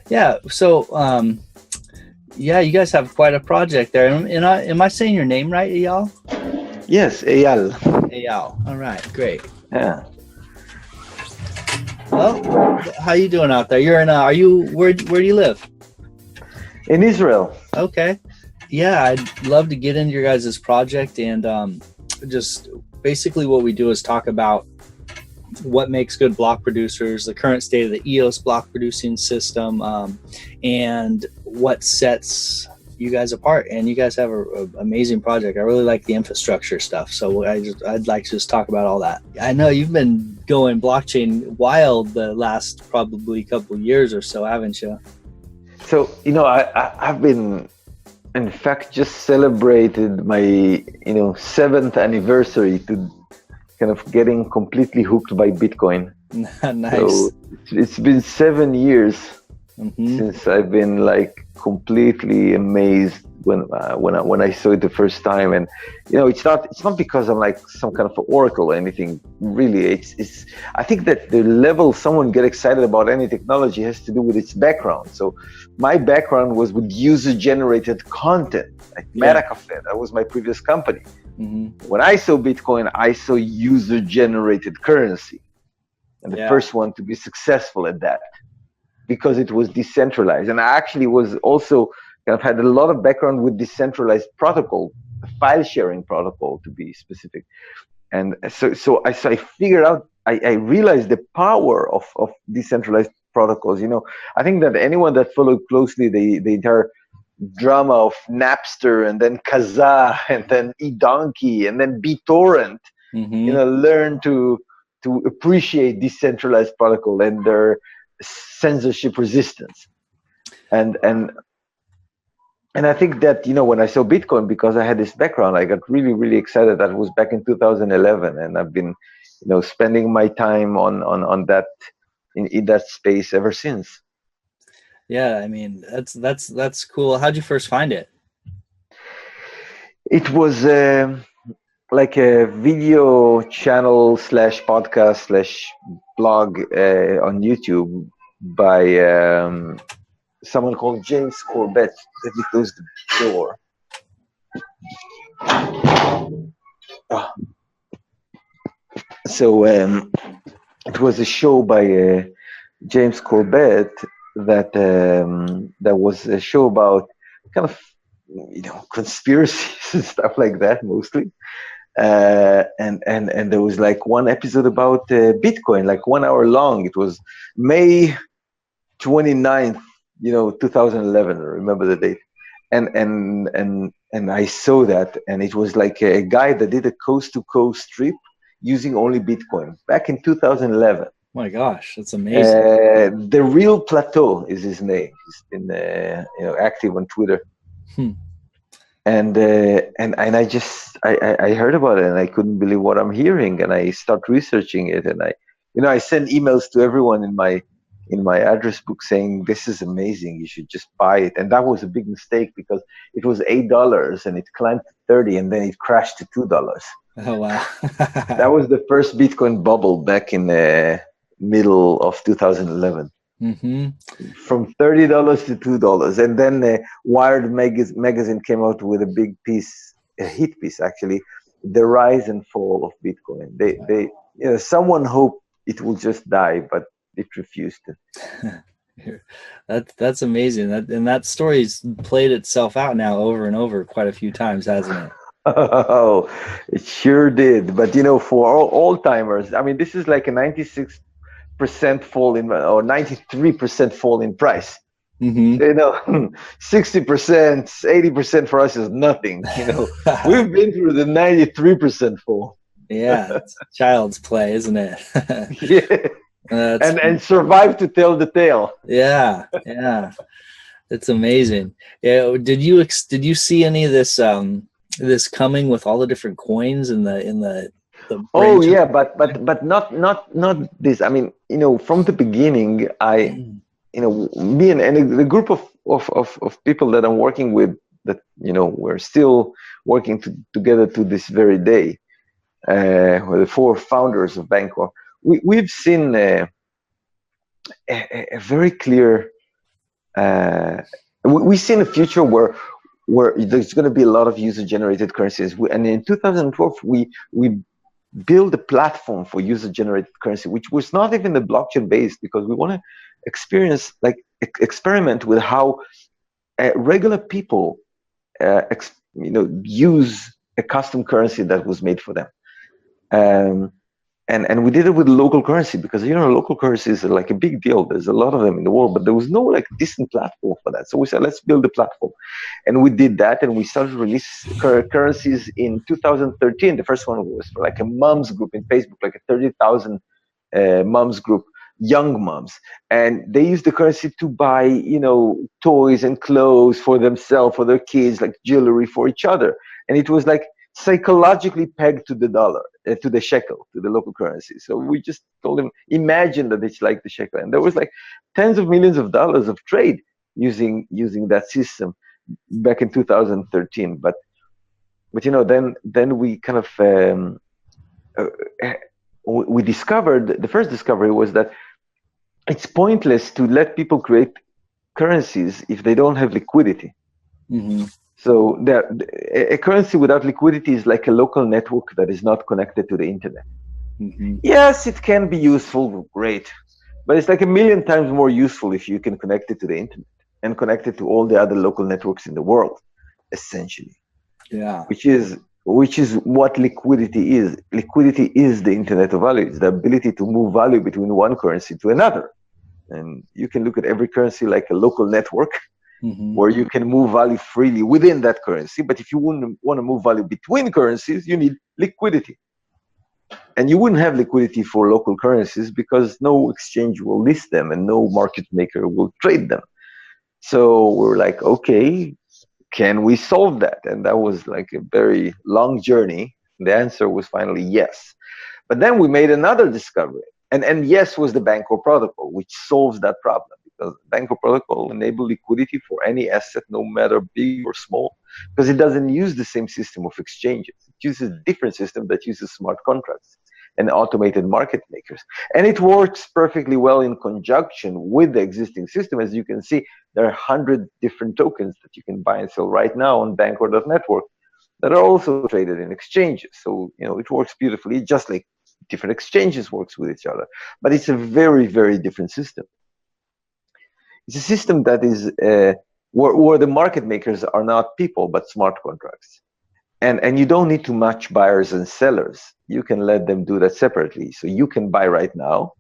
Yeah. So, yeah, you guys have quite a project there. Am I saying your name right, Eyal? Yes, Eyal. Eyal. All right, great. Yeah. Well, how you doing out there? You're in. Are you where? Where do you live? In Israel. Okay. Yeah, I'd love to get into your guys' project and just basically what we do is talk about what makes good block producers, the current state of the EOS block producing system, and what sets you guys apart. And you guys have an amazing project. I really like the infrastructure stuff. So I'd like to just talk about all that. I know you've been going blockchain wild the last probably couple years or so, haven't you? So, I've been, in fact, just celebrated my, 7th anniversary to kind of getting completely hooked by Bitcoin. Nice. So it's been 7 years since I've been like completely amazed when I saw it the first time. And it's not because I'm like some kind of oracle or anything. Really, it's I think that the level someone get excited about any technology has to do with its background. So my background was with user-generated content, like MetaCafe. That was my previous company. When I saw Bitcoin, I saw user-generated currency, and the first one to be successful at that, because it was decentralized. And I actually was also kind of had a lot of background with decentralized protocol, file sharing protocol to be specific. And so I figured out, I realized the power of decentralized protocols. I think that anyone that followed closely the entire drama of Napster and then Kazaa and then eDonkey and then BitTorrent, learn to appreciate decentralized protocol and their censorship resistance. And I think that, when I saw Bitcoin, because I had this background, I got really, really excited. That was back in 2011. And I've been, spending my time on that, in that space ever since. Yeah, I mean, that's cool. How'd you first find it? It was like a video channel / podcast / blog on YouTube by someone called James Corbett. Let me close the door. So it was a show by James Corbett that was a show about kind of conspiracies and stuff like that mostly. And there was like one episode about Bitcoin, like 1 hour long. It was May 29th, 2011. I remember the date. And I saw that, and it was like a guy that did a coast to coast trip using only Bitcoin back in 2011. My gosh, that's amazing. The Real Plateau is his name. He's been active on Twitter. And I heard about it, and I couldn't believe what I'm hearing, and I start researching it, and I send emails to everyone in my address book saying, this is amazing, you should just buy it. And that was a big mistake, because it was $8 and it climbed to 30 and then it crashed to $2. Oh wow. That was the first Bitcoin bubble back in the middle of 2011. From $30 to $2. And then Wired magazine came out with a big piece, a hit piece actually, the rise and fall of Bitcoin. They someone hoped it will just die, but it refused to. That's amazing. That story's played itself out now over and over quite a few times, hasn't it? Oh, it sure did. But for all timers, I mean, this is like a 96% fall in, or 93% fall in price. 60%, 80% for us is nothing. We've been through the 93% fall. Yeah, it's child's play, isn't it? Yeah. And survive to tell the tale. Yeah, it's amazing. Yeah, did you see any of this this coming with all the different coins in the oh yeah, but not this. I mean, from the beginning, me and the group of people that I'm working with, that we're still working together to this very day. We're the 4 founders of Bancor. We've seen a very clear we see in the future where there's going to be a lot of user-generated currencies. And in 2012, we build a platform for user-generated currency, which was not even the blockchain-based, because we want to experiment with how regular people, use a custom currency that was made for them. And we did it with local currency, because local currencies are like a big deal. There's a lot of them in the world, but there was no decent platform for that. So we said, let's build a platform, and we did that. And we started release currencies in 2013. The first one was for a moms group in Facebook, like a 30,000 moms group, young moms, and they used the currency to buy toys and clothes for themselves, for their kids, like jewelry for each other. And it was psychologically pegged to the dollar, to the shekel, to the local currency. So we just told them, imagine that it's like the shekel. And there was tens of millions of dollars of trade using that system back in 2013. But then we kind of we discovered, the first discovery was that it's pointless to let people create currencies if they don't have liquidity. Mm-hmm. So a currency without liquidity is like a local network that is not connected to the internet. Mm-hmm. Yes, it can be useful, great, but it's like a million times more useful if you can connect it to the internet and connect it to all the other local networks in the world, essentially. Yeah. Which is what liquidity is. Liquidity is the internet of value. It's the ability to move value between one currency to another. And you can look at every currency like a local network, mm-hmm. where you can move value freely within that currency. But if you want to move value between currencies, you need liquidity. And you wouldn't have liquidity for local currencies because no exchange will list them and no market maker will trade them. So we're like, okay, can we solve that? And that was like a very long journey. The answer was finally yes. But then we made another discovery. And yes was the Bancor protocol, which solves that problem, because Bancor protocol enables liquidity for any asset, no matter big or small, because it doesn't use the same system of exchanges. It uses a different system that uses smart contracts and automated market makers. And it works perfectly well in conjunction with the existing system. As you can see, there are 100 different tokens that you can buy and sell right now on Bancor.network that are also traded in exchanges. So, it works beautifully, just like different exchanges works with each other. But it's a very, very different system. It's a system that is where the market makers are not people, but smart contracts. And you don't need to match buyers and sellers. You can let them do that separately. So you can buy right now,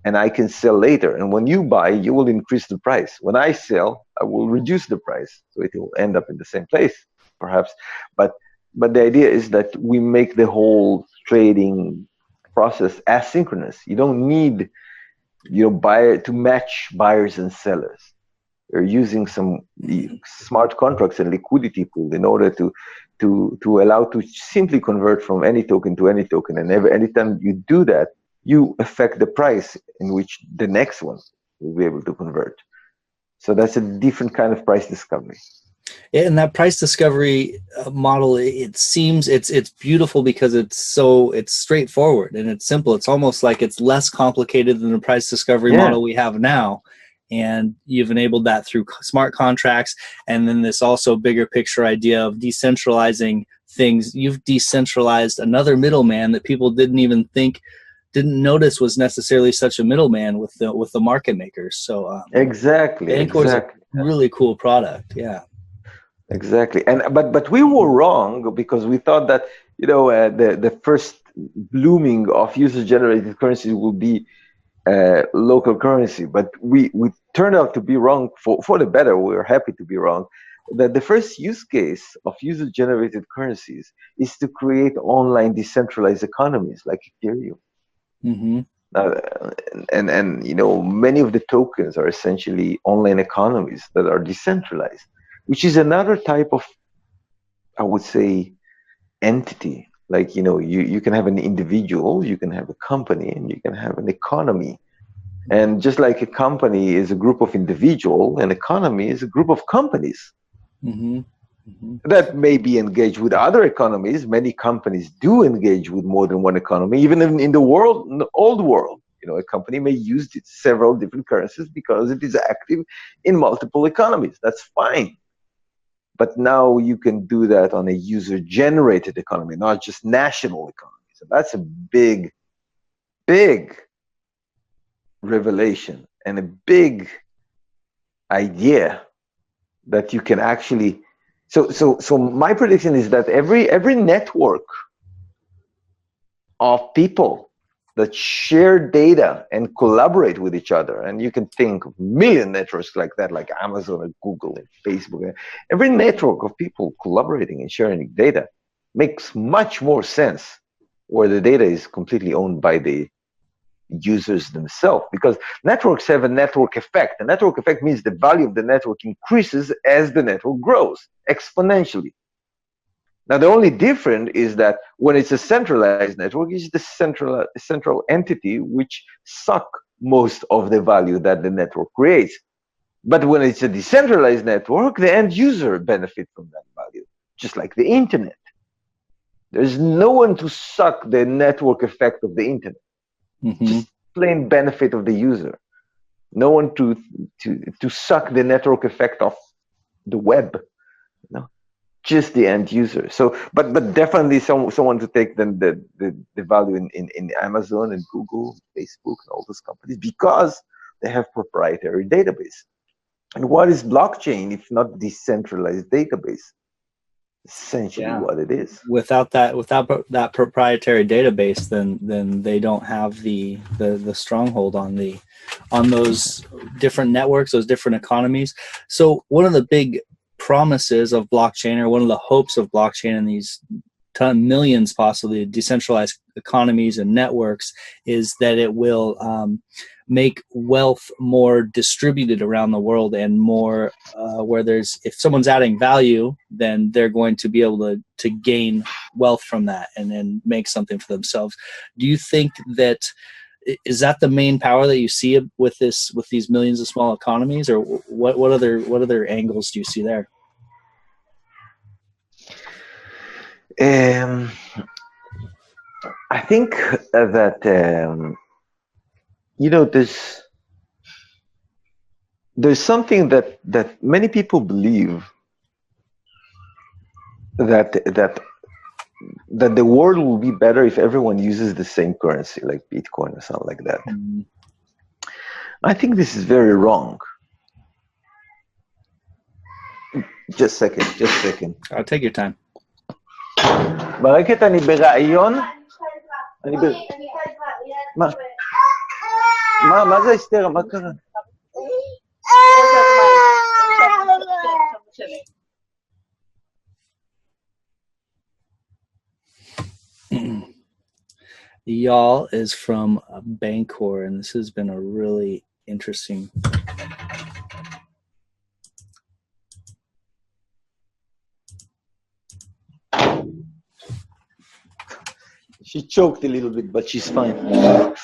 and I can sell later. And when you buy, you will increase the price. When I sell, I will reduce the price. So it will end up in the same place, perhaps. But the idea is that we make the whole trading process asynchronous. You don't need buyer to match buyers and sellers. You're using some smart contracts and liquidity pool in order to allow to simply convert from any token to any token. And anytime you do that, you affect the price in which the next one will be able to convert. So that's a different kind of price discovery. And that price discovery model, it seems it's beautiful because it's straightforward and it's simple. It's almost like it's less complicated than the price discovery model we have now. And you've enabled that through smart contracts. And then this also bigger picture idea of decentralizing things. You've decentralized another middleman that people didn't notice was necessarily such a middleman with the market makers. So exactly. Bancor's a really cool product. Yeah. Exactly. But we were wrong, because we thought that the first blooming of user-generated currencies will be local currency. But we turned out to be wrong for the better. We're happy to be wrong. That the first use case of user-generated currencies is to create online decentralized economies like Ethereum. Mm-hmm. And many of the tokens are essentially online economies that are decentralized, which is another type of, I would say, entity. Like, you can have an individual, you can have a company, and you can have an economy. And just like a company is a group of individuals, an economy is a group of companies. Mm-hmm. Mm-hmm. That may be engaged with other economies. Many companies do engage with more than one economy, even in the old world. A company may use several different currencies because it is active in multiple economies. That's fine. But now you can do that on a user-generated economy, not just national economy. So that's a big, big revelation and a big idea that you can actually. So my prediction is that every network of people that share data and collaborate with each other, and you can think of million networks like that, like Amazon and Google and Facebook. Every network of people collaborating and sharing data makes much more sense where the data is completely owned by the users themselves, because networks have a network effect. The network effect means the value of the network increases as the network grows exponentially. Now, the only difference is that when it's a centralized network, it's the central entity which suck most of the value that the network creates. But when it's a decentralized network, the end user benefits from that value, just like the internet. There's no one to suck the network effect of the internet. Just plain benefit of the user. No one to suck the network effect of the web. Just the end user. So, but definitely someone to take the value in Amazon and Google, Facebook, and all those companies, because they have proprietary database. And what is blockchain if not decentralized database? Essentially, what it is. Without that proprietary database, then they don't have the stronghold on those different networks, those different economies. So one of the big promises of blockchain, or one of the hopes of blockchain and these millions possibly decentralized economies and networks, is that it will make wealth more distributed around the world, and more where if someone's adding value, then they're going to be able to gain wealth from that and then make something for themselves. Do you think that is that the main power that you see with these millions of small economies, or what other angles do you see there? I think that there's something that many people believe, that the world will be better if everyone uses the same currency, like Bitcoin or something like that. I think this is very wrong. Just a second. I'll take your time. ברקת אני ברעיון. מה זה היסטריה? מה קרה? Eyal is from Bancor, and this has been a really interesting. She choked a little bit, but she's fine.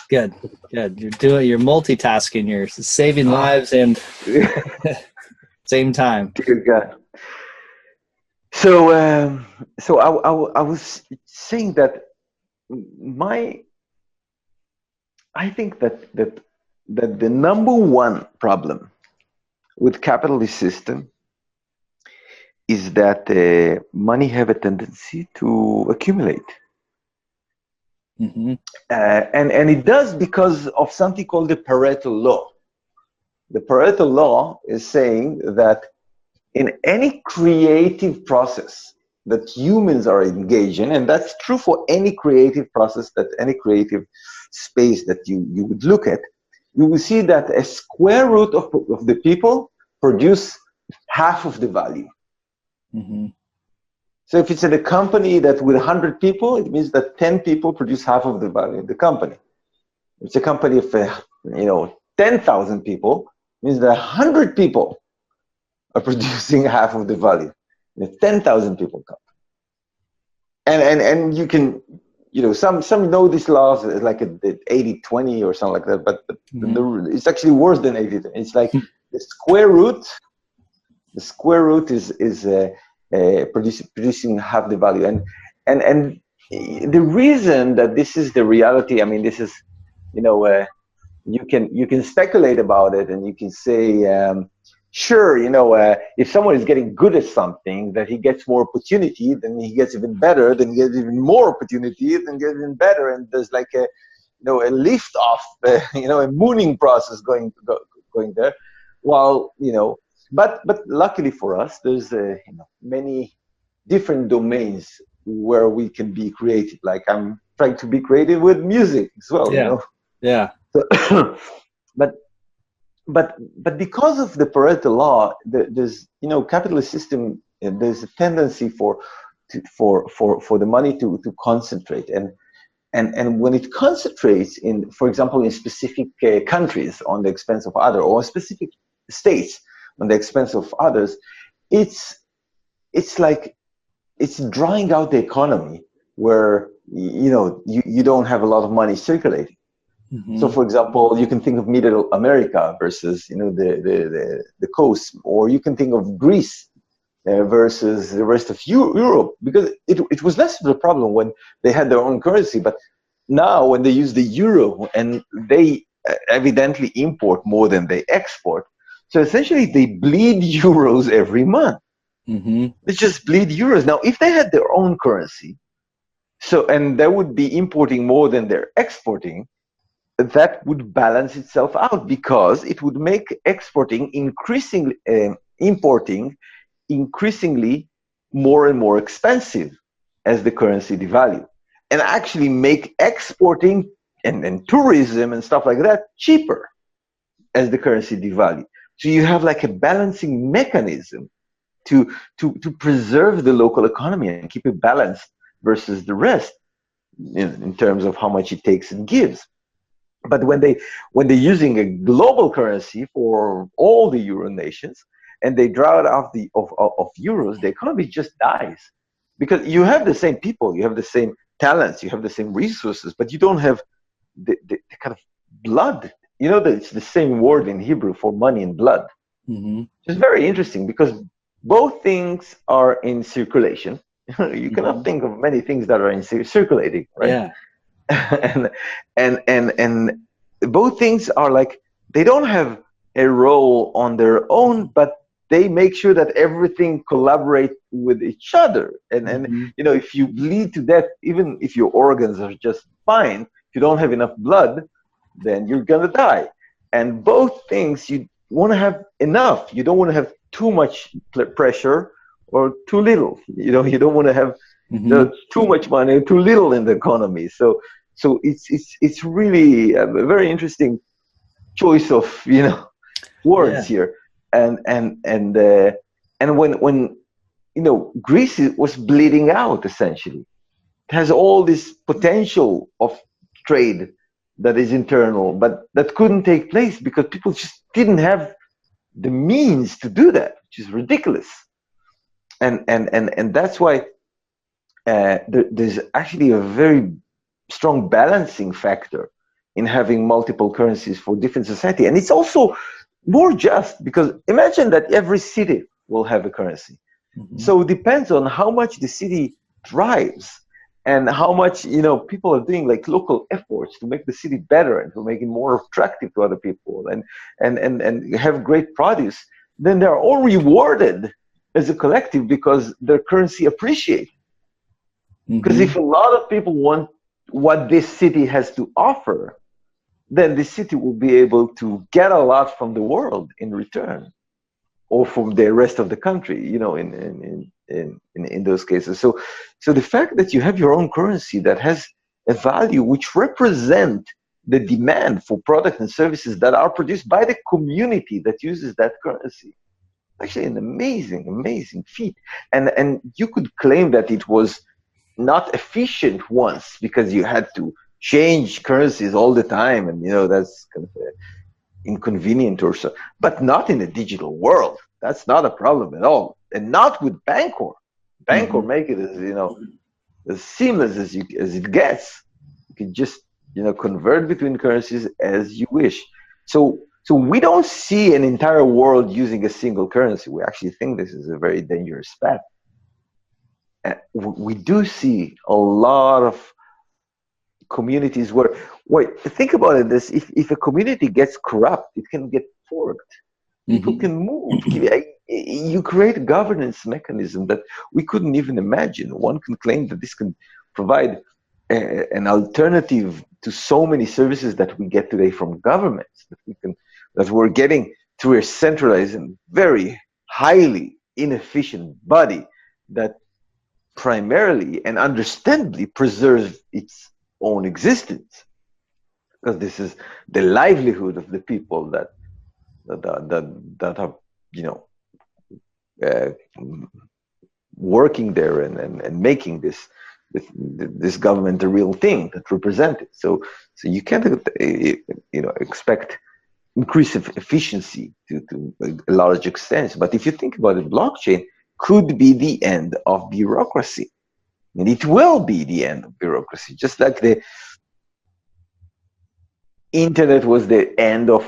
Good. You're multitasking. You're saving lives and same time. Dear God. So I was saying that I think that the number one problem with capitalist system is that money have a tendency to accumulate. And it does because of something called the Pareto law. The Pareto law is saying that in any creative process that humans are engaged in, and that's true for any creative process, that any creative space that you would look at, you will see that a square root of the people produce half of the value. So if it's in a company that with 100 people, it means that 10 people produce half of the value of the company. If it's a company of 10,000 people, it means that 100 people are producing half of the value in a 10,000 people company. And you can, some know these laws like the 80-20 or something like that, but it's actually worse than 80. It's like the square root. The square root is producing half the value, and the reason that this is the reality, I mean, this is you can speculate about it, and you can say, sure, if someone is getting good at something, that he gets more opportunity, then he gets even better, then he gets even more opportunity, then gets even better, and there's like a lift off, a mooning process going there. While but luckily for us, there's many different domains where we can be creative. Like I'm trying to be creative with music as well. Yeah. So, but because of the Pareto law, there's capitalist system. There's a tendency for the money to concentrate, and when it concentrates in, for example, in specific countries on the expense of other, or specific states on the expense of others, it's like it's drying out the economy, where you don't have a lot of money circulating. Mm-hmm. So, for example, you can think of Middle America versus the coast, or you can think of Greece versus the rest of Europe, because it was less of a problem when they had their own currency, but now when they use the euro, and they evidently import more than they export, so essentially they bleed euros every month. Mm-hmm. They just bleed euros. Now, if they had their own currency, and they would be importing more than they're exporting, that would balance itself out, because it would make importing increasingly more and more expensive as the currency devalues, and actually make exporting and tourism and stuff like that cheaper as the currency devalues. So you have like a balancing mechanism to preserve the local economy and keep it balanced versus the rest in terms of how much it takes and gives. But when they're using a global currency for all the euro nations, and they draw it off of euros, the economy just dies, because you have the same people, you have the same talents, you have the same resources, but you don't have the kind of blood. It's the same word in Hebrew for money and blood. Mm-hmm. It's very interesting, because both things are in circulation. You cannot think of many things that are in circulating, right? Yeah. and both things are like, they don't have a role on their own, but they make sure that everything collaborates with each other. And if you bleed to death, even if your organs are just fine, if you don't have enough blood, then you're gonna die. And both things, you want to have enough. You don't want to have too much pressure or too little. You don't want to have too much money or too little in the economy. So it's really a very interesting choice of words here. And when Greece was bleeding out, essentially, it has all this potential of trade that is internal, but that couldn't take place because people just didn't have the means to do that, which is ridiculous. And that's why there's actually a very strong balancing factor in having multiple currencies for different society. And it's also more just, because imagine that every city will have a currency. Mm-hmm. So it depends on how much the city thrives and how much people are doing like local efforts to make the city better and to make it more attractive to other people and have great produce. Then they're all rewarded as a collective because their currency appreciates. Because if a lot of people want what this city has to offer, then the city will be able to get a lot from the world in return, or from the rest of the country, in those cases. So the fact that you have your own currency that has a value which represent the demand for products and services that are produced by the community that uses that currency, actually an amazing feat. And you could claim that it was not efficient once because you had to change currencies all the time, and that's kind of inconvenient or so, but not in a digital world. That's not a problem at all, and not with Bancor. Bancor make it as seamless as it gets. You can just convert between currencies as you wish. So we don't see an entire world using a single currency. We actually think this is a very dangerous path. We do see a lot of communities where, wait, think about it, this, if a community gets corrupt, it can get forked. People can move. You create a governance mechanism that we couldn't even imagine. One can claim that this can provide an alternative to so many services that we get today from governments, that we're getting through a centralized and very highly inefficient body that primarily and understandably preserves its own existence, because this is the livelihood of the people that are, working there and making this government a real thing that represents it. So you can't expect increase of efficiency to a large extent. But if you think about it, blockchain could be the end of bureaucracy, and it will be the end of bureaucracy, just like the internet was the end of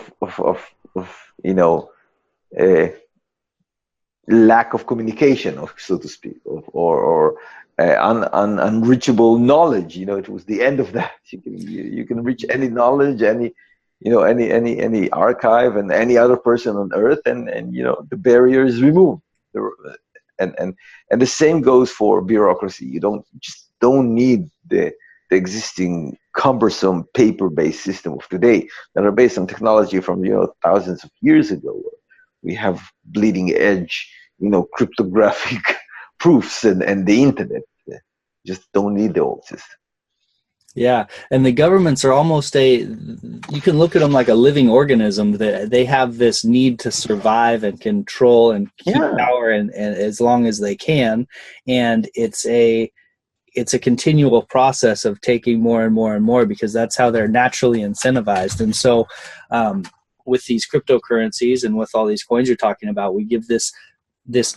lack of communication, so to speak, or unreachable knowledge. It was the end of that. You can reach any knowledge, any archive, and any other person on earth, and the barrier is removed. And the same goes for bureaucracy. You don't need the existing cumbersome paper-based system of today that are based on technology from thousands of years ago. We have bleeding edge, cryptographic proofs and the internet. Just don't need the old system. Yeah, and the governments are almost you can look at them like a living organism, that they have this need to survive and control and keep power and as long as they can. And it's a continual process of taking more and more and more, because that's how they're naturally incentivized. And so with these cryptocurrencies and with all these coins you're talking about, we give this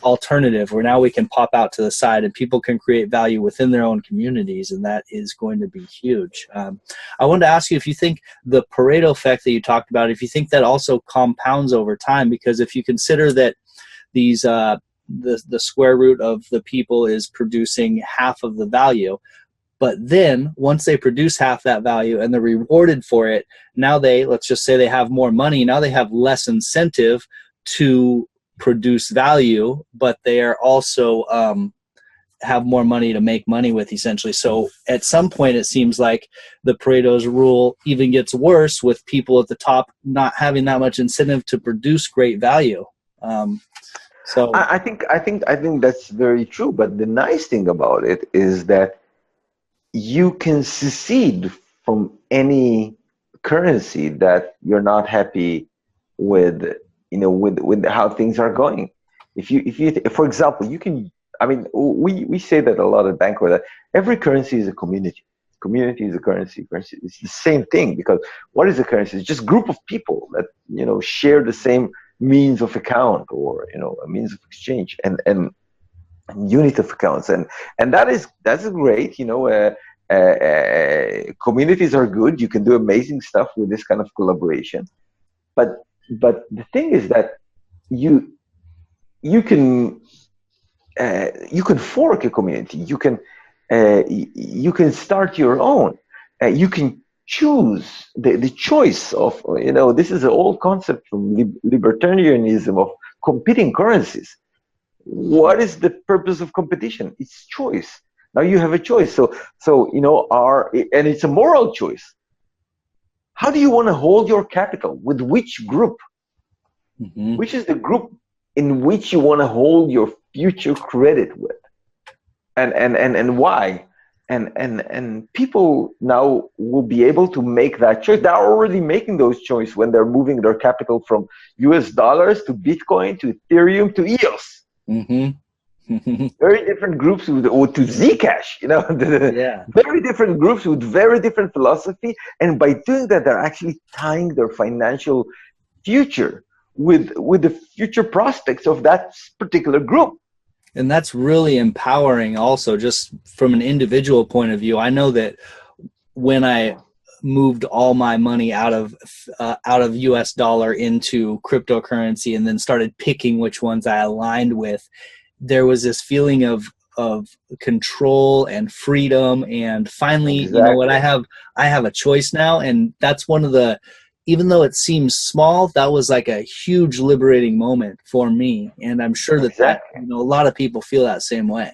alternative where now we can pop out to the side and people can create value within their own communities, and that is going to be huge. I wanted to ask you if you think the Pareto effect that you talked about, if you think that also compounds over time, because if you consider that these the square root of the people is producing half of the value, but then once they produce half that value and they're rewarded for it, now let's just say they have more money, now they have less incentive to produce value, but they are also have more money to make money with, essentially. So at some point it seems like the Pareto's rule even gets worse, with people at the top not having that much incentive to produce great value. So I think that's very true. But the nice thing about it is that you can secede from any currency that you're not happy with, with how things are going. If you, for example, you can. I mean, we say that a lot at Bancor, that every currency is a community. Community is a currency. Currency is the same thing, because what is a currency? It's just a group of people that share the same means of account, or a means of exchange, and unit of accounts, and that's great. Communities are good. You can do amazing stuff with this kind of collaboration, but the thing is that you can fork a community. You can start your own. You can choose the choice of, this is an old concept from libertarianism of competing currencies. What is the purpose of competition? It's choice. Now you have a choice. So and it's a moral choice. How do you want to hold your capital? With which group? Mm-hmm. Which is the group in which you want to hold your future credit with? And why? And people now will be able to make that choice. They're already making those choices when they're moving their capital from US dollars to Bitcoin to Ethereum to EOS. Mm-hmm. Very different groups or to Zcash, very different groups with very different philosophy. And by doing that, they're actually tying their financial future with the future prospects of that particular group. And that's really empowering also, just from an individual point of view. I know that when I moved all my money out of US dollar into cryptocurrency and then started picking which ones I aligned with, there was this feeling of of control and freedom, and finally, Exactly. you know what, I have a choice now. And that's one of the, even though it seems small, that was like a huge liberating moment for me. And I'm sure that Exactly. you know, a lot of people feel that same way.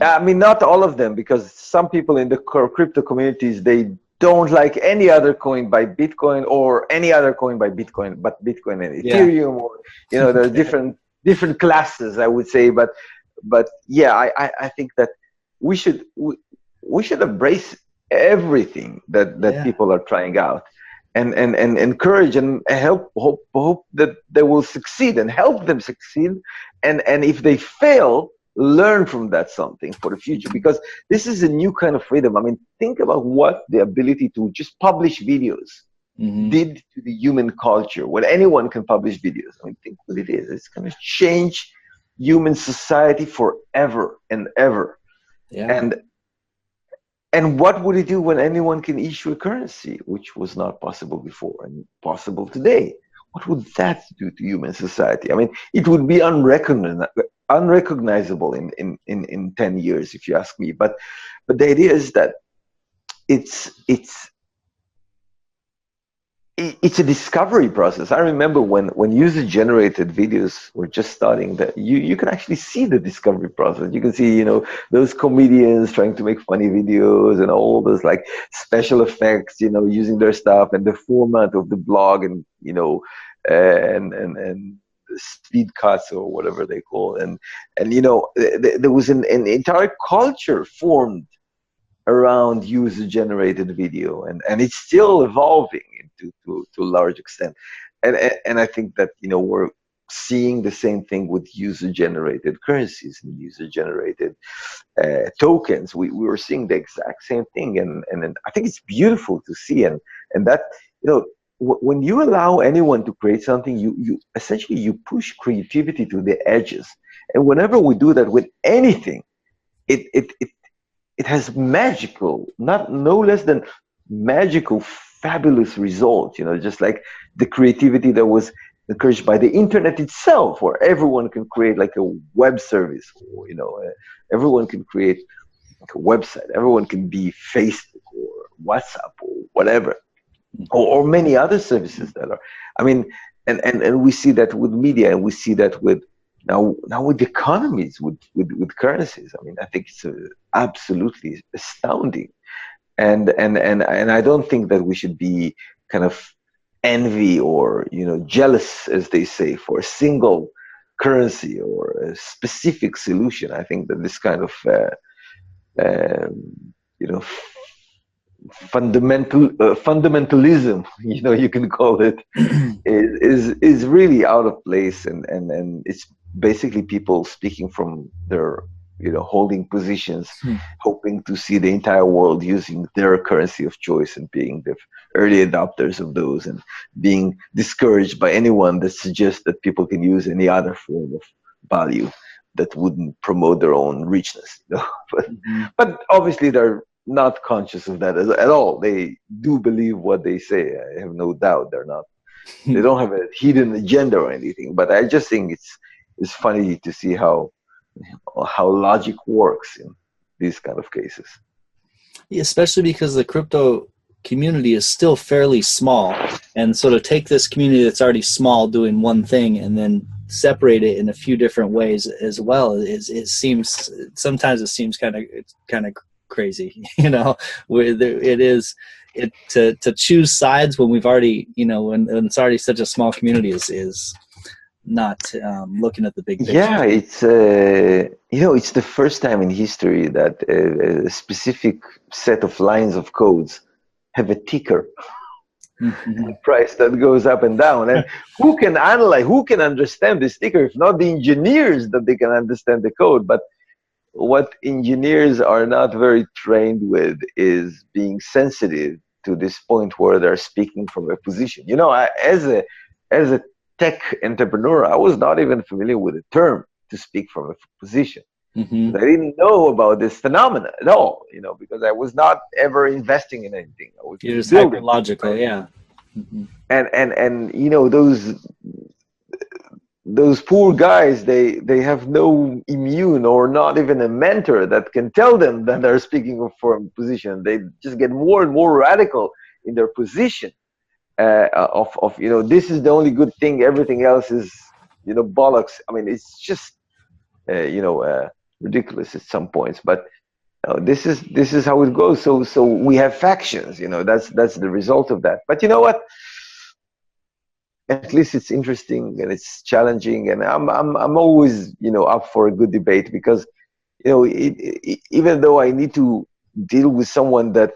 I mean, not all of them, because some people in the crypto communities, they don't like any other coin by Bitcoin or any other coin by Bitcoin, but Bitcoin and Ethereum, or, you know, there are different classes, I would say. But yeah, I think that we should embrace everything that people are trying out, and encourage and hope that they will succeed, and help them succeed, and if they fail, learn from that something for the future, because this is a new kind of freedom. I mean, think about what the ability to just publish videos did to the human culture. When anyone can publish videos, I mean, think what it is. It's going to change human society forever and ever. Yeah. And what would it do when anyone can issue a currency, which was not possible before and possible today? What would that do to human society? I mean, it would be unrecognizable in 10 years, if you ask me. But the idea is that it's a discovery process. I remember when user-generated videos were just starting, that you can actually see the discovery process. You can see, you know, those comedians trying to make funny videos and all those like special effects, you know, using their stuff and the format of the blog, and, you know, and speed cuts or whatever they call it. And you know, there was an entire culture formed around user-generated video, and it's still evolving to a large extent. And I think that, you know, we're seeing the same thing with user-generated currencies and user-generated tokens. We were seeing the exact same thing, and I think it's beautiful to see, and that, you know, when you allow anyone to create something, you essentially you push creativity to the edges. And whenever we do that with anything, it has magical, no less than magical, fabulous results. You know, just like the creativity that was encouraged by the internet itself, where everyone can create like a web service, or, you know, everyone can create like a website, everyone can be Facebook or WhatsApp or whatever, or many other services that are, I mean, and we see that with media, and we see that with now with economies, with currencies. I mean, I think it's absolutely astounding, and I don't think that we should be kind of envy or, you know, jealous, as they say, for a single currency or a specific solution. I think that this kind of you know, fundamentalism, you know, you can call it, is really out of place, and it's basically people speaking from their, you know, holding positions, hoping to see the entire world using their currency of choice, and being the early adopters of those, and being discouraged by anyone that suggests that people can use any other form of value that wouldn't promote their own richness, you know? But obviously they're not conscious of that at all. They do believe what they say. I have no doubt they're not. They don't have a hidden agenda or anything. But I just think it's funny to see how logic works in these kind of cases. Yeah, especially because the crypto community is still fairly small, and so to take this community that's already small doing one thing and then separate it in a few different ways as well, seems kind of crazy, you know, where to choose sides when we've already, you know, when it's already such a small community is not looking at the big picture. Yeah, it's you know, it's the first time in history that a specific set of lines of codes have a ticker, a price that goes up and down. And who can understand this ticker if not the engineers, that they can understand the code? But what engineers are not very trained with is being sensitive to this point where they're speaking from a position. You know, as a tech entrepreneur, I was not even familiar with the term to speak from a position. I didn't know about this phenomena at all, you know, because I was not ever investing in anything. I was just building logical, yeah. And you know, those those poor guys, they have no immune or not even a mentor that can tell them that they're speaking for a position. They just get more and more radical in their position of this is the only good thing, everything else is bollocks. I mean, it's just ridiculous at some points, but this is how it goes. So we have factions. That's the result of that. But you know what? At least it's interesting and it's challenging, and I'm always up for a good debate, because even though I need to deal with someone that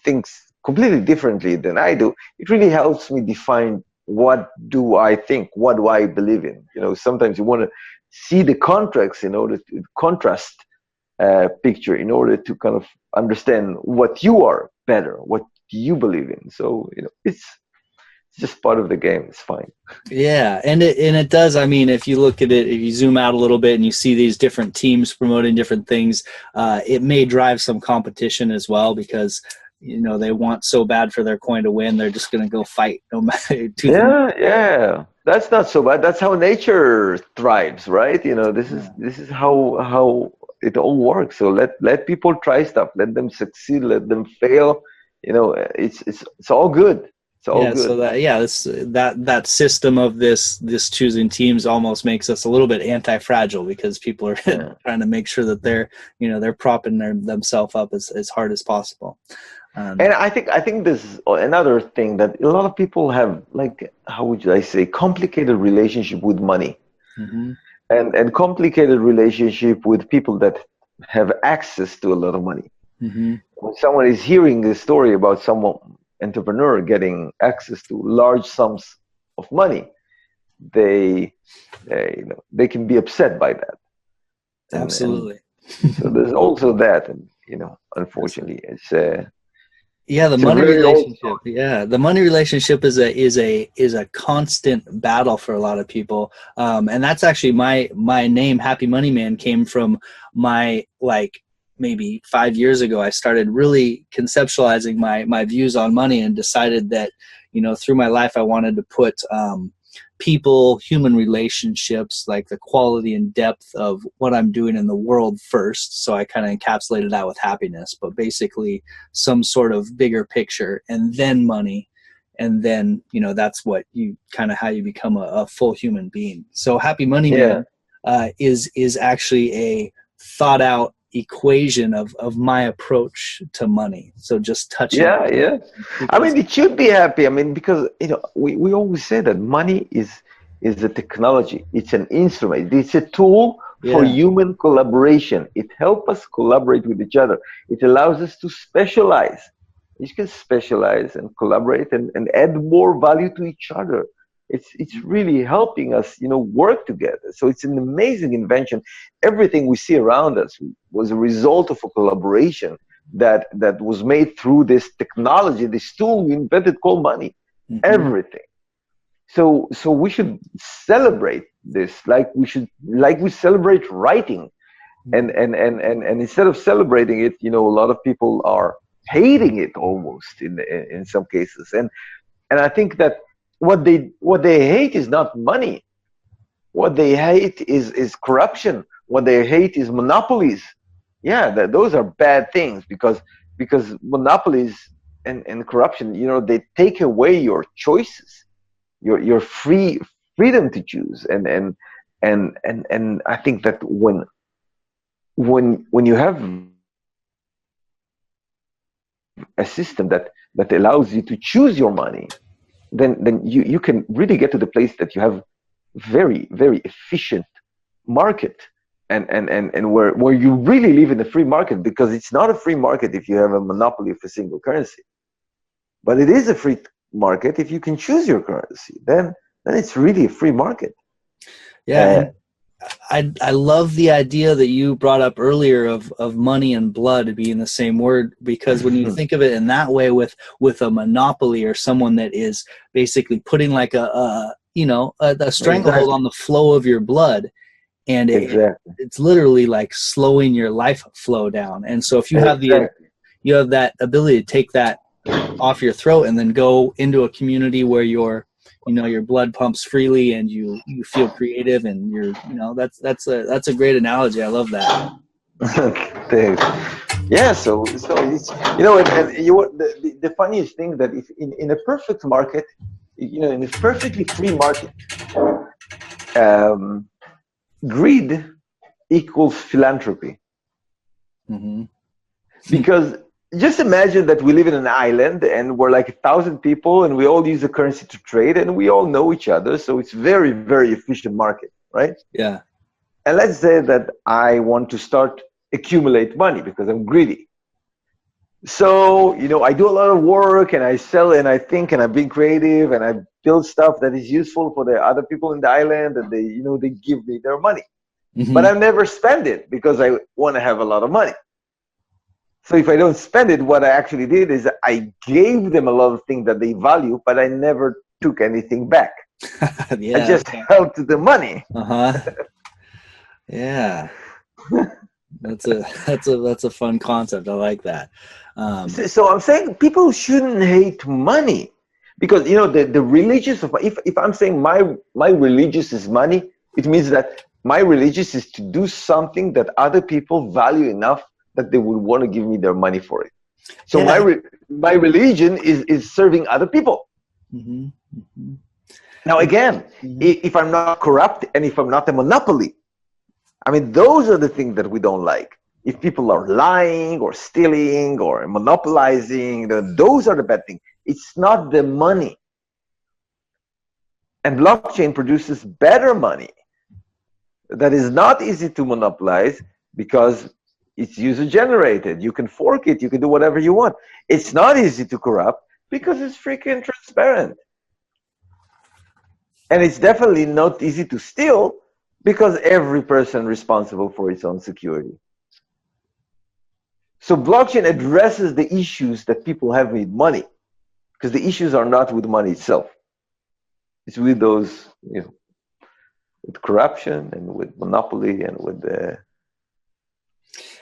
thinks completely differently than I do, it really helps me define what do I think, what do I believe in. Sometimes you want to see the contrast in order to contrast picture, in order to kind of understand what you are better, what you believe in. So it's just part of the game. It's fine. Yeah, and it does. I mean, if you look at it, if you zoom out a little bit and you see these different teams promoting different things, it may drive some competition as well, because they want so bad for their coin to win, they're just going to go fight no matter. Yeah. That's not so bad. That's how nature thrives, right? This is how it all works. So let people try stuff, let them succeed, let them fail. It's all good. It's all good. So that system of this choosing teams almost makes us a little bit anti-fragile, because people are trying to make sure that they're propping themselves up as hard as possible. And I think this is another thing that a lot of people have, like, how would I say, complicated relationship with money, and complicated relationship with people that have access to a lot of money. When someone is hearing a story about someone entrepreneur getting access to large sums of money, they can be upset by that. Absolutely. And so there's also that, and unfortunately, it's the money relationship. Yeah, the money relationship is a constant battle for a lot of people, and that's actually my name, Happy Money Man, came from my, like, maybe 5 years ago. I started really conceptualizing my views on money, and decided that through my life I wanted to put people, human relationships, like the quality and depth of what I'm doing in the world first. So I kind of encapsulated that with happiness, but basically some sort of bigger picture, and then money. And then, that's what how you become a full human being. So Happy Money Man is actually a thought out equation of my approach to money. So just touching. Yeah. I mean, it should be happy. I mean, because we always say that money is a technology. It's an instrument. It's a tool for human collaboration. It helps us collaborate with each other. It allows us to specialize. You can specialize and collaborate and add more value to each other. It's really helping us, work together. So it's an amazing invention. Everything we see around us was a result of a collaboration that was made through this technology, this tool we invented called money. Everything. So we should celebrate this, like we celebrate writing, and instead of celebrating it, a lot of people are hating it almost in some cases, and I think that what they hate is not money. What they hate is corruption. What they hate is monopolies. Yeah, those are bad things, because monopolies and corruption, they take away your choices, your freedom to choose. And I think that when you have a system that allows you to choose your money, then you can really get to the place that you have very, very efficient market, and where you really live in a free market, because it's not a free market if you have a monopoly of a single currency, but it is a free market if you can choose your currency. Then it's really a free market. Yeah. I love the idea that you brought up earlier of money and blood being the same word, because when you think of it in that way, with a monopoly, or someone that is basically putting like a stranglehold on the flow of your blood, and it's literally like slowing your life flow down. And so if you have you have that ability to take that off your throat and then go into a community where you're your blood pumps freely and you feel creative and that's a great analogy. I love that. Thanks. Yeah, so it's and the funniest thing that if in a perfect market, in a perfectly free market, greed equals philanthropy. Mm-hmm. Because just imagine that we live in an island and we're like 1,000 people and we all use the currency to trade and we all know each other, so it's very, very efficient market, right? Yeah. And let's say that I want to start accumulate money because I'm greedy. So, I do a lot of work and I sell and I think and I'm being creative and I build stuff that is useful for the other people in the island and they give me their money. Mm-hmm. But I never spend it because I want to have a lot of money. So if I don't spend it, what I actually did is I gave them a lot of things that they value, but I never took anything back. Yeah, I just held to the money. Yeah. That's a fun concept. I like that. So I'm saying people shouldn't hate money because the religious of if I'm saying my religious is money, it means that my religious is to do something that other people value enough that they would want to give me their money for it. So my religion is serving other people. Mm-hmm. Mm-hmm. Now again, if I'm not corrupt and if I'm not a monopoly, I mean, those are the things that we don't like. If people are lying or stealing or monopolizing, those are the bad things. It's not the money. And blockchain produces better money that is not easy to monopolize because it's user generated. You can fork it. You can do whatever you want. It's not easy to corrupt because it's freaking transparent. And it's definitely not easy to steal because every person is responsible for its own security. So blockchain addresses the issues that people have with money because the issues are not with money itself. It's with those, with corruption and with monopoly and with the...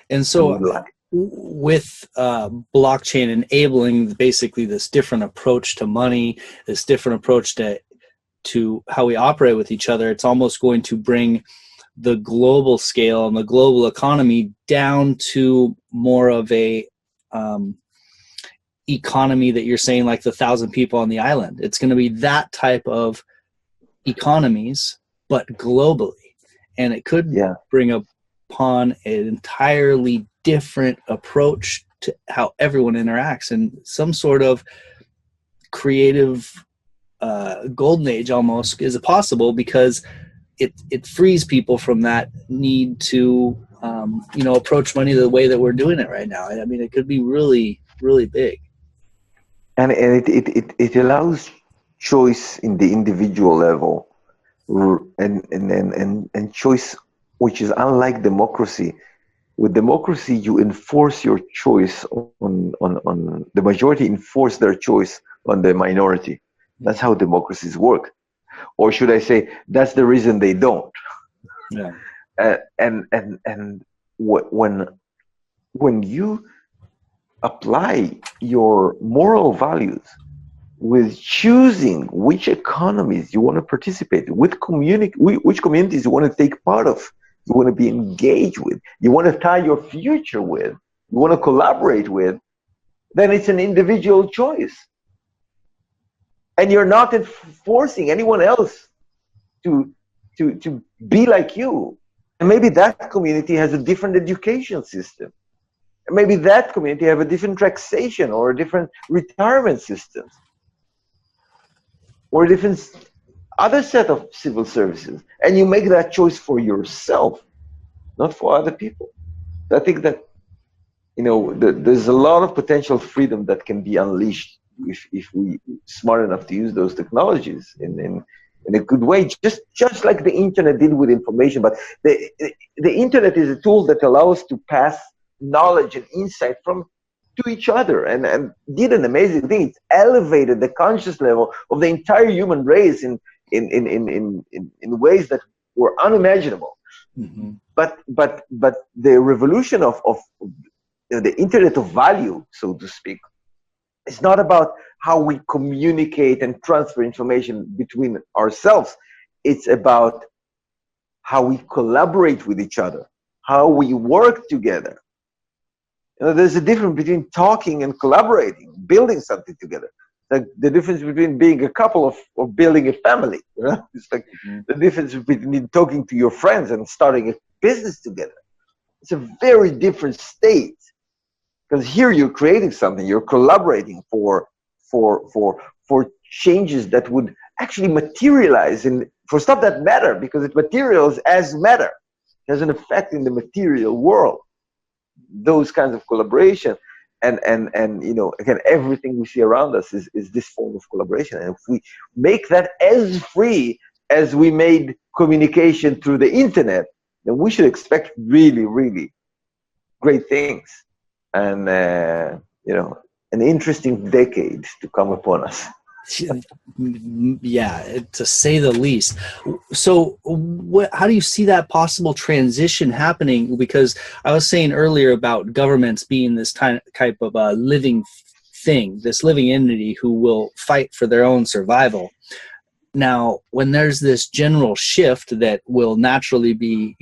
And so with blockchain enabling basically this different approach to money, this different approach to how we operate with each other, it's almost going to bring the global scale and the global economy down to more of a economy that you're saying, like the 1,000 people on the island. It's going to be that type of economies, but globally. And it could bring upon an entirely different approach to how everyone interacts, and some sort of creative golden age almost is possible because it frees people from that need to approach money the way that we're doing it right now. I mean, it could be really, really big. And it allows choice in the individual level, and choice which is unlike democracy. With democracy, you enforce your choice on the majority, enforce their choice on the minority. That's how democracies work. Or should I say, that's the reason they don't. Yeah. And when you apply your moral values with choosing which economies you want to participate in, which communities you want to take part of, you want to be engaged with, you want to tie your future with, you want to collaborate with, then it's an individual choice. And you're not forcing anyone else to be like you. And maybe that community has a different education system. And maybe that community have a different taxation or a different retirement systems or a different other set of civil services. And you make that choice for yourself, not for other people. I think that, there's a lot of potential freedom that can be unleashed if we smart enough to use those technologies in a good way, just like the internet did with information. But the internet is a tool that allows us to pass knowledge and insight to each other, and did an amazing thing. It's elevated the conscious level of the entire human race in ways that were unimaginable. Mm-hmm. But the revolution of the internet of value, so to speak, It's not about how we communicate and transfer information between ourselves. It's about how we collaborate with each other, how we work together. There's a difference between talking and collaborating, building something together. Like the difference between being a couple or building a family. It's like the difference between talking to your friends and starting a business together. It's a very different state, because here you're creating something, you're collaborating for changes that would actually materialize for stuff that matter, because it materials as matter. It has an effect in the material world. Those kinds of collaboration, and again, everything we see around us is this form of collaboration. And if we make that as free as we made communication through the internet, then we should expect really, really great things, and an interesting decade to come upon us. Yeah, to say the least. So how do you see that possible transition happening? Because I was saying earlier about governments being this type of a living thing, this living entity who will fight for their own survival. Now, when there's this general shift that will naturally be,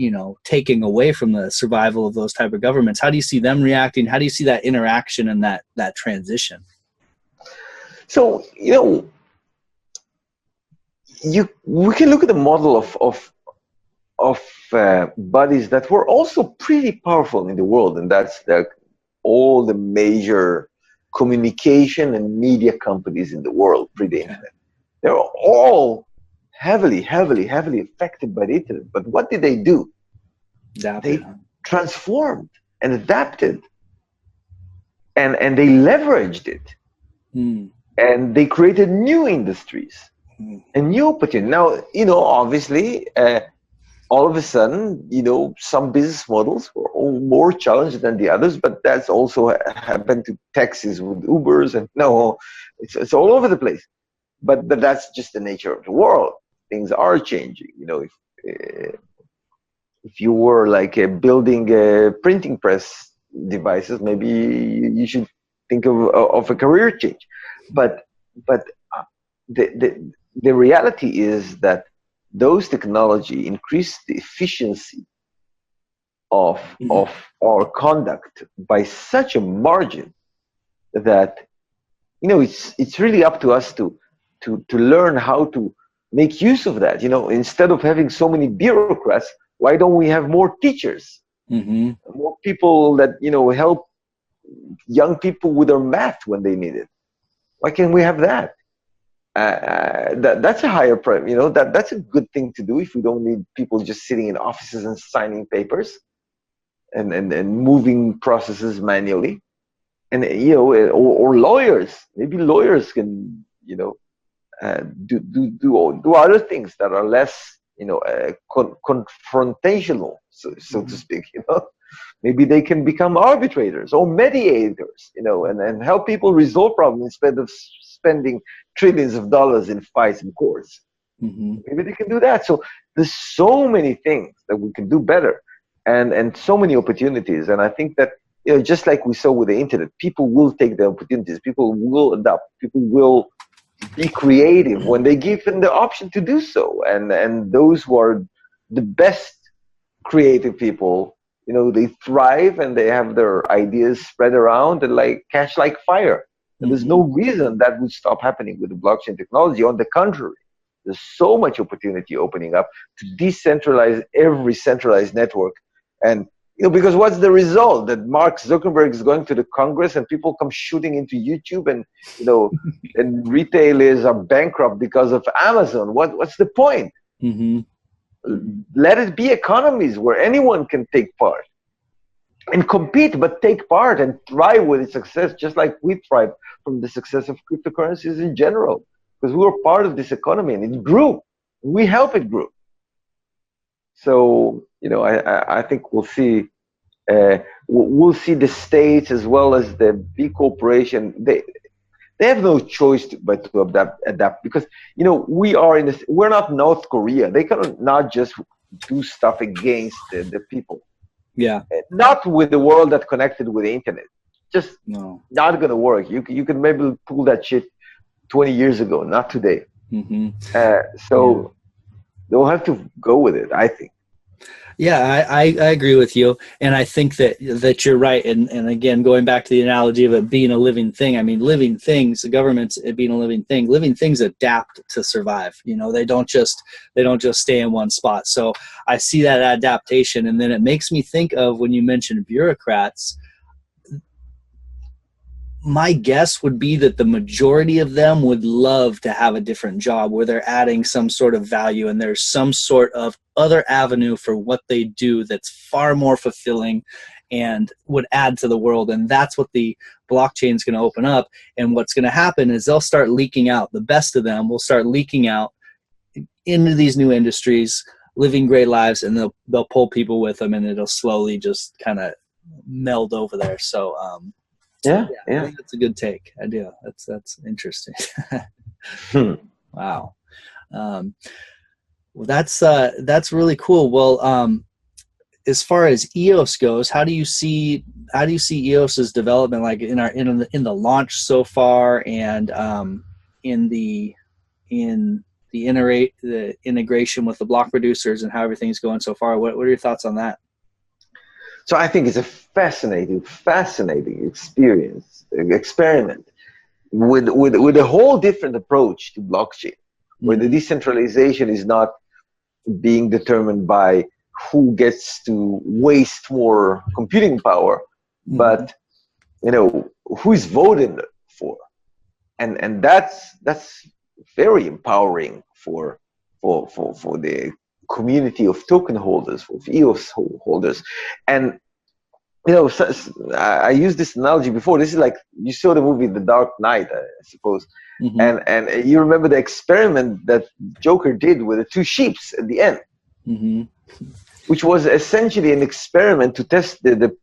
taking away from the survival of those type of governments, how do you see them reacting? How do you see that interaction and that transition? So, we can look at the model of bodies that were also pretty powerful in the world, and that's all the major communication and media companies in the world pre-internet. They're all heavily affected by the internet. But what did they do? They transformed and adapted, and they leveraged it. And they created new industries and new opportunities. Now, obviously, all of a sudden, some business models were more challenged than the others, but that's also happened to taxis with Ubers, and it's all over the place. But that's just the nature of the world. Things are changing. If you were like building printing press devices, maybe you should think of a career change. But the reality is that those technology increase the efficiency of our conduct by such a margin that it's really up to us to learn how to make use of that. Instead of having so many bureaucrats, why don't we have more teachers, more people that help young people with their math when they need it? Why can't we have that? That's a higher priority. That's a good thing to do if we don't need people just sitting in offices and signing papers and moving processes manually. And or lawyers. Maybe lawyers can do other things that are less confrontational, so to speak. Maybe they can become arbitrators or mediators, and help people resolve problems instead of spending trillions of dollars in fights and courts. Maybe they can do that. So there's so many things that we can do better, and so many opportunities. And I think that just like we saw with the internet, people will take the opportunities. People will adapt. People will be creative when they give them the option to do so. And those who are the best creative people, they thrive and they have their ideas spread around and catch like fire. And there's no reason that would stop happening with the blockchain technology. On the contrary, there's so much opportunity opening up to decentralize every centralized network. And because what's the result? That Mark Zuckerberg is going to the Congress and people come shooting into YouTube, and and retailers are bankrupt because of Amazon. What's the point? Let it be economies where anyone can take part and compete, but take part and thrive with its success, just like we thrive from the success of cryptocurrencies in general, because we were part of this economy and it grew. We help it grow. So I think we'll see the states as well as the big corporation. They have no choice but to adapt, because we're not North Korea. They cannot just do stuff against the people. Yeah. Not with the world that connected with the internet. just No. not gonna work. You can maybe pull that shit 20 years ago, not today. Mm-hmm. So they'll have to go with it, I think. Yeah, I agree with you, and I think that you're right. And again, going back to the analogy of it being a living thing, I mean, living things, the government's it being a living thing. Living things adapt to survive. You know, they don't just stay in one spot. So I see that adaptation, and then it makes me think of when you mentioned bureaucrats. My guess would be that the majority of them would love to have a different job where they're adding some sort of value and there's some sort of other avenue for what they do that's far more fulfilling and would add to the world. And that's what the blockchain is going to open up. And what's going to happen is they'll start leaking out. The best of them will start leaking out into these new industries, living great lives, and they'll pull people with them, and it'll slowly just kind of meld over there. So, yeah, I think that's a good take. I do. That's interesting. Wow. Well, that's really cool. Well, as far as EOS goes, how do you see EOS's development, like in the launch so far, and in the integration with the block producers and how everything's going so far? What are your thoughts on that? So I think it's a fascinating experiment with a whole different approach to blockchain, where the decentralization is not being determined by who gets to waste more computing power, but who is voted for, and that's very empowering for the community of token holders, of EOS holders. And I used this analogy before. This is like, you saw the movie The Dark Knight, I suppose, and you remember the experiment that Joker did with the two sheeps at the end, which was essentially an experiment to test the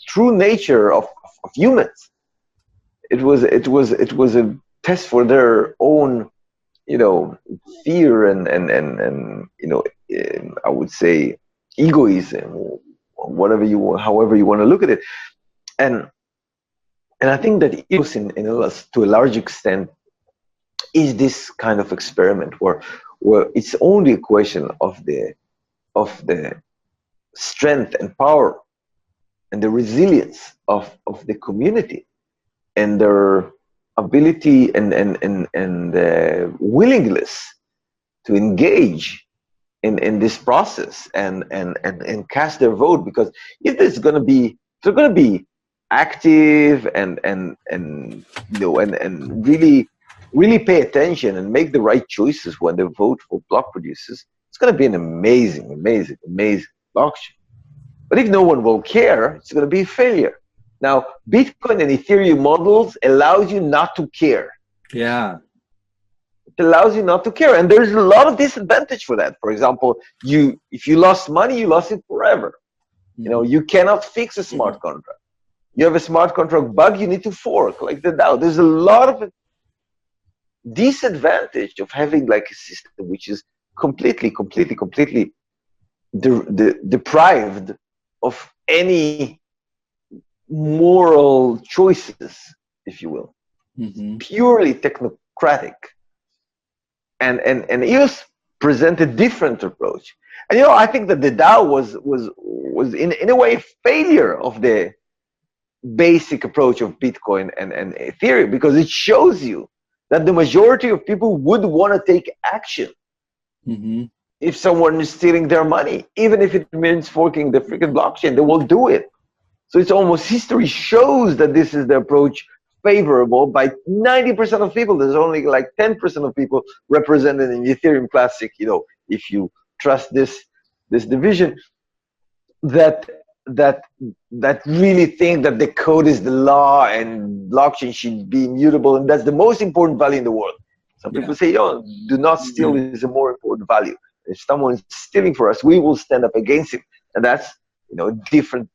true nature of humans. It was a test for their own fear and I would say egoism, however you want to look at it, and I think that EOS to a large extent is this kind of experiment where it's only a question of the strength and power and the resilience of the community and their ability and willingness to engage in this process and cast their vote. Because if they're going to be active and really pay attention and make the right choices when they vote for block producers, it's going to be an amazing blockchain. But if no one will care, it's going to be a failure. Now, Bitcoin and Ethereum models allows you not to care. Yeah. It allows you not to care. And there's a lot of disadvantage for that. For example, if you lost money, you lost it forever. You cannot fix a smart contract. You have a smart contract bug, you need to fork, like the DAO. There's a lot of disadvantage of having like a system which is completely deprived of any moral choices, if you will, purely technocratic, and EOS present a different approach. And I think that the DAO was in a way a failure of the basic approach of Bitcoin and Ethereum, because it shows you that the majority of people would want to take action if someone is stealing their money, even if it means forking the freaking blockchain, they will do it. So it's almost, history shows that this is the approach favorable by 90% of people. There's only like 10% of people represented in Ethereum Classic, if you trust this division, that really think that the code is the law and blockchain should be immutable, and that's the most important value in the world. Some people say, do not steal is a more important value. If someone is stealing for us, we will stand up against him. And that's, a different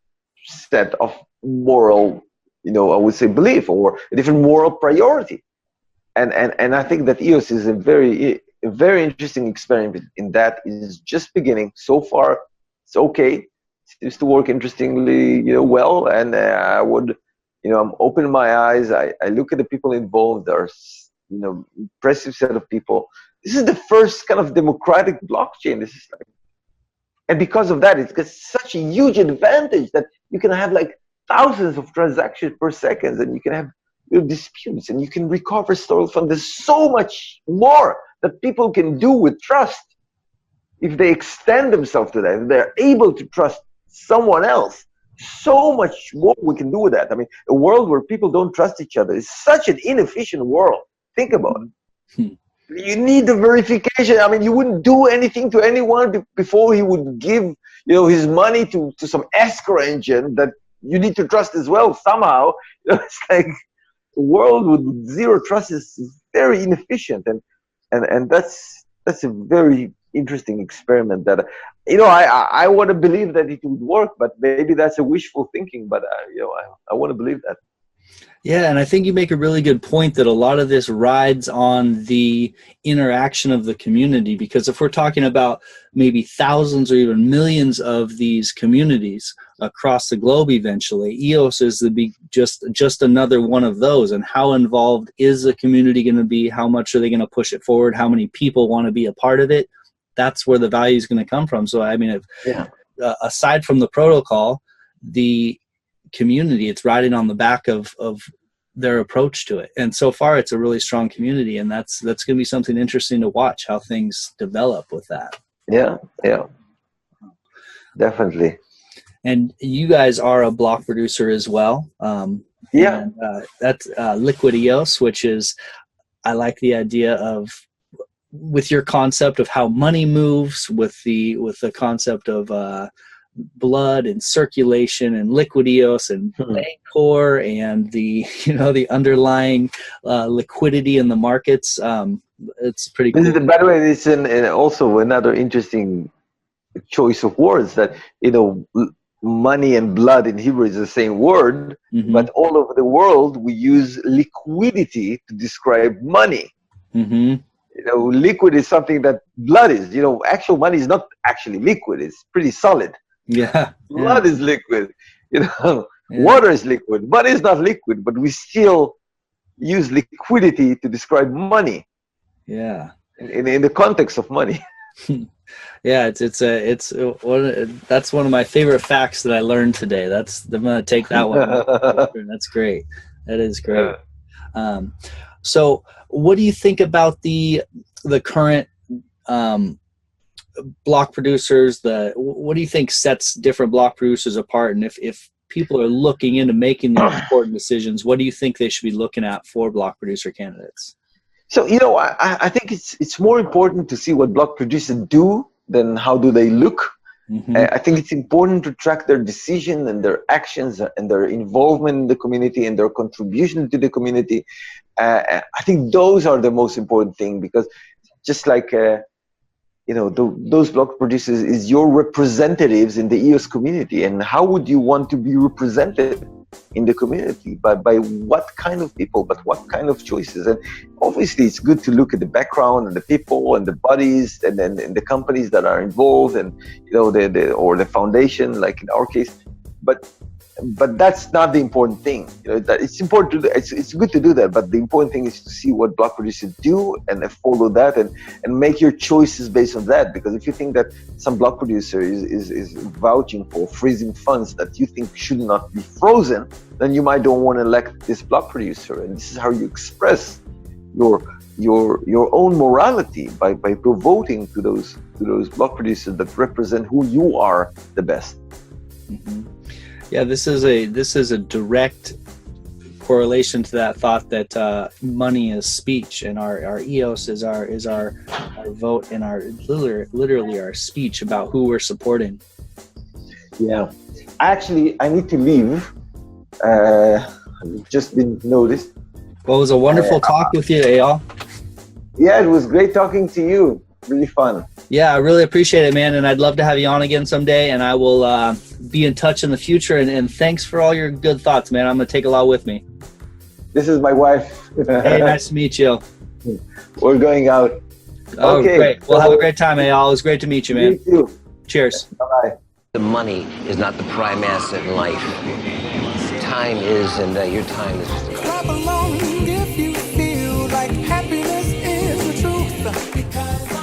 set of moral, I would say, belief, or a different moral priority. And I think that EOS is a very interesting experiment in that. It is just beginning. So far, it's okay. seems to work interestingly, well. And I would, I'm opening my eyes. I look at the people involved. There's, impressive set of people. This is the first kind of democratic blockchain. This is like, and because of that, it's got such a huge advantage that you can have like thousands of transactions per second, and you can have disputes, and you can recover stolen funds. There's so much more that people can do with trust if they extend themselves to that. If they're able to trust someone else, so much more we can do with that. I mean, a world where people don't trust each other is such an inefficient world. Think about it. You need the verification. I mean, you wouldn't do anything to anyone before he would give, his money to some escrow engine that you need to trust as well somehow. It's like a world with zero trust is very inefficient, and that's a very interesting experiment that I want to believe that it would work, but maybe that's a wishful thinking. But I want to believe that. Yeah, and I think you make a really good point that a lot of this rides on the interaction of the community, because if we're talking about maybe thousands or even millions of these communities across the globe eventually, EOS is just another one of those. And how involved is the community going to be? How much are they going to push it forward? How many people want to be a part of it? That's where the value is going to come from. So, I mean, aside from the protocol, the community, it's riding on the back of their approach to it, and so far it's a really strong community, and that's going to be something interesting to watch how things develop with that. Yeah, definitely. And you guys are a block producer as well. That's Liquid EOS, which is, I like the idea of, with your concept of how money moves, with the concept of blood and circulation and Liquid EOS and Bancor and the the underlying liquidity in the markets. It's pretty cool. By the way, it's also another interesting choice of words that money and blood in Hebrew is the same word, but all over the world we use liquidity to describe money. Liquid is something that blood is. Actual money is not actually liquid. It's pretty solid. Blood is liquid. Water is liquid. Money is not liquid, but we still use liquidity to describe money. In the context of money. That's one of my favorite facts that I learned today. I'm gonna take that one. That's great. That is great. So what do you think about the current block producers? What do you think sets different block producers apart? And if people are looking into making these important decisions, what do you think they should be looking at for block producer candidates? So, I think it's more important to see what block producers do than how do they look. I think it's important to track their decision and their actions and their involvement in the community and their contribution to the community. I think those are the most important thing, because just like those block producers is your representatives in the EOS community, and how would you want to be represented in the community? By what kind of people, but what kind of choices? And obviously it's good to look at the background and the people and the bodies and then the companies that are involved, and the foundation, like in our case, but that's not the important thing. That it's important to do. It's good to do that, but the important thing is to see what block producers do and follow that and make your choices based on that. Because if you think that some block producer is vouching for freezing funds that you think should not be frozen, then you might don't want to elect this block producer. And this is how you express your own morality by voting to those block producers that represent who you are the best. Yeah, this is a direct correlation to that thought that money is speech, and our EOS is our vote and our literally our speech about who we're supporting. Yeah, actually, I need to leave. I've just been noticed. Well, it was a wonderful talk with you, Eyal. Yeah, it was great talking to you. Really fun. Yeah, I really appreciate it, man, and I'd love to have you on again someday, and I will be in touch in the future, and thanks for all your good thoughts, man. I'm going to take a lot with me. This is my wife. Hey, nice to meet you. We're going out. Oh, okay, great. Well, have a great time, Eyal. It was great to meet you, man. You too. Cheers. Bye-bye. The money is not the prime asset in life. Time is, and your time is just Clap along if you feel like happiness is the truth. Because